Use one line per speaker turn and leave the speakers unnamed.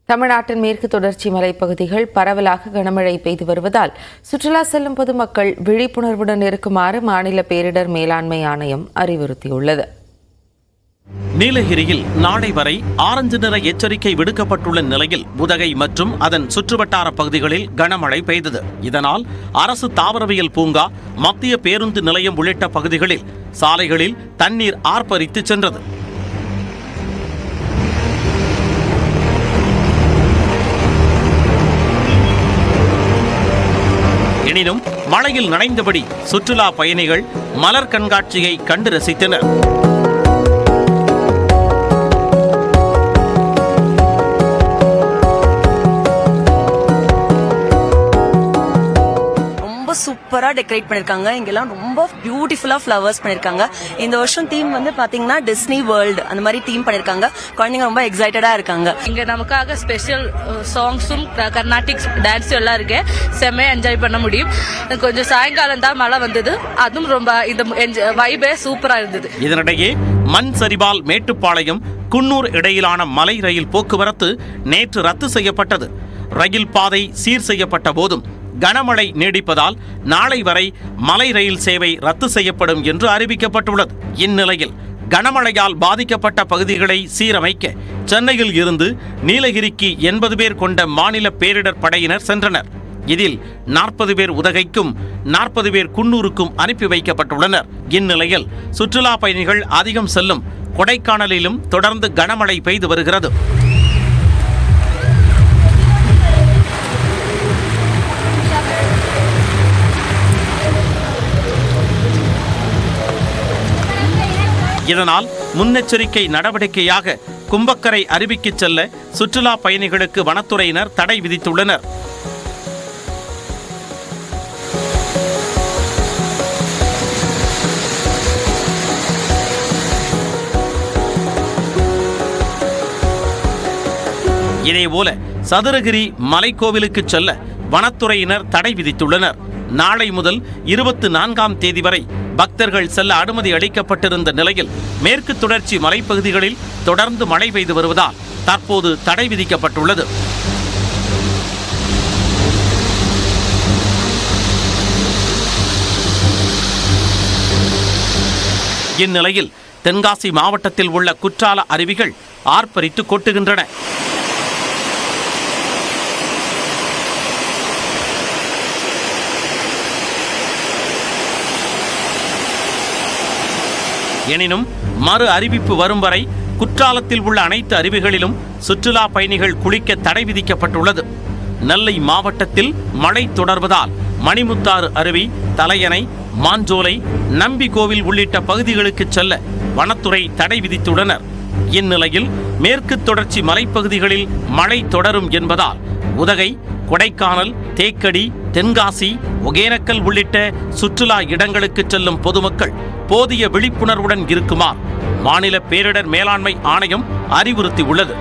தமிழ்நாட்டின் மேற்கு தொடர்ச்சி மலைப்பகுதிகள் பரவலாக கனமழை பெய்து வருவதால் சுற்றுலா செல்லும் பொதுமக்கள் விழிப்புணர்வுடன் இருக்குமாறு மாநில பேரிடர் மேலாண்மை ஆணையம் அறிவுறுத்தியுள்ளது.
நீலகிரியில் நாளை வரை ஆரஞ்சு நிற எச்சரிக்கை விடுக்கப்பட்டுள்ள நிலையில் உதகை மற்றும் அதன் சுற்றுவட்டார பகுதிகளில் கனமழை பெய்தது. இதனால் அரசு தாவரவியல் பூங்கா, மத்திய பேருந்து நிலையம் உள்ளிட்ட பகுதிகளில் சாலைகளில் தண்ணீர் ஆர்ப்பரித்து சென்றது. எனினும் மழையில் நனைந்தபடி சுற்றுலா பயணிகள் மலர் கண்காட்சியை கண்டு ரசித்தனர்.
சூப்பரா டெக்கரேட் பண்ணிருக்காங்க. இங்கெல்லாம் ரொம்ப பியூட்டிஃபுல்லா ஃப்ளவர்ஸ் பண்ணிருக்காங்க. இந்த வருஷம் தீம் வந்து பாத்தீங்கன்னா டிஸ்னி வேர்ல்டு அந்த மாதிரி தீம் பண்ணிருக்காங்க. குழந்தைங்க ரொம்ப எக்ஸைட்டடா இருக்காங்க.
இங்க நமக்காக ஸ்பெஷல் சாங்ஸும் கர்நாடிக் டான்ஸும் எல்லாம் இருக்கு. செம்மையா என்ஜாய் பண்ண முடியும். கொஞ்சம் சாயங்காலம் தான் மழை வந்தது. அதுவும் ரொம்ப இந்த வைபே சூப்பரா இருந்தது.
இதனிடையே மண் சரிவால் மேட்டுப்பாளையம் குன்னூர் இடையிலான மலை ரயில் போக்குவரத்து நேற்று ரத்து செய்யப்பட்டது. ரயில் பாதை சீர் செய்யப்பட்ட போதும் கனமழை நீடிப்பதால் நாளை வரை மலை ரயில் சேவை ரத்து செய்யப்படும் என்று அறிவிக்கப்பட்டுள்ளது. இந்நிலையில் கனமழையால் பாதிக்கப்பட்ட பகுதிகளை சீரமைக்க சென்னையில் இருந்து நீலகிரிக்கு 80 பேர் கொண்ட மாநில பேரிடர் படையினர் சென்றனர். இதில் 40 பேர் உதகைக்கும் 40 பேர் குன்னூருக்கும் அனுப்பி வைக்கப்பட்டுள்ளனர். இந்நிலையில் சுற்றுலா பயணிகள் அதிகம் செல்லும் கொடைக்கானலிலும் தொடர்ந்து கனமழை பெய்து வருகிறது. இதனால் முன்னெச்சரிக்கை நடவடிக்கையாக கும்பக்கரை அருவிக்கு செல்ல சுற்றுலா பயணிகளுக்கு வனத்துறையினர் தடை விதித்துள்ளனர். இதேபோல சதுரகிரி மலைக்கோவிலுக்கு செல்ல வனத்துறையினர் தடை விதித்துள்ளனர். நாளை முதல் 24ஆம் தேதி வரை பக்தர்கள் செல்ல அனுமதி அளிக்கப்பட்டிருந்த நிலையில் மேற்கு தொடர்ச்சி மலைப்பகுதிகளில் தொடர்ந்து மழை பெய்து வருவதால் தற்போது தடை விதிக்கப்பட்டுள்ளது. இந்நிலையில் தென்காசி மாவட்டத்தில் உள்ள குற்றால அருவிகள் ஆர்ப்பரித்து கொட்டுகின்றன. எனினும் மறு அறிவிப்பு வரும் வரை குற்றாலத்தில் உள்ள அனைத்து அருவிகளிலும் சுற்றுலா பயணிகள் குளிக்க தடை விதிக்கப்பட்டுள்ளது. நெல்லை மாவட்டத்தில் மழை தொடர்வதால் மணிமுத்தாறு அருவி, தலையணை, மாஞ்சோலை, நம்பிகோவில் உள்ளிட்ட பகுதிகளுக்கு செல்ல வனத்துறை தடை விதித்துள்ளனர். இந்நிலையில் மேற்கு தொடர்ச்சி மலைப்பகுதிகளில் மழை தொடரும் என்பதால் உதகை, கொடைக்கானல், தேக்கடி, தென்காசி, ஒகேனக்கல் உள்ளிட்ட சுற்றுலா இடங்களுக்கு செல்லும் பொதுமக்கள் போதிய விழிப்புணர்வுடன் இருக்குமாறு மாநில பேரிடர் மேலாண்மை ஆணையம் அறிவுறுத்தியுள்ளது.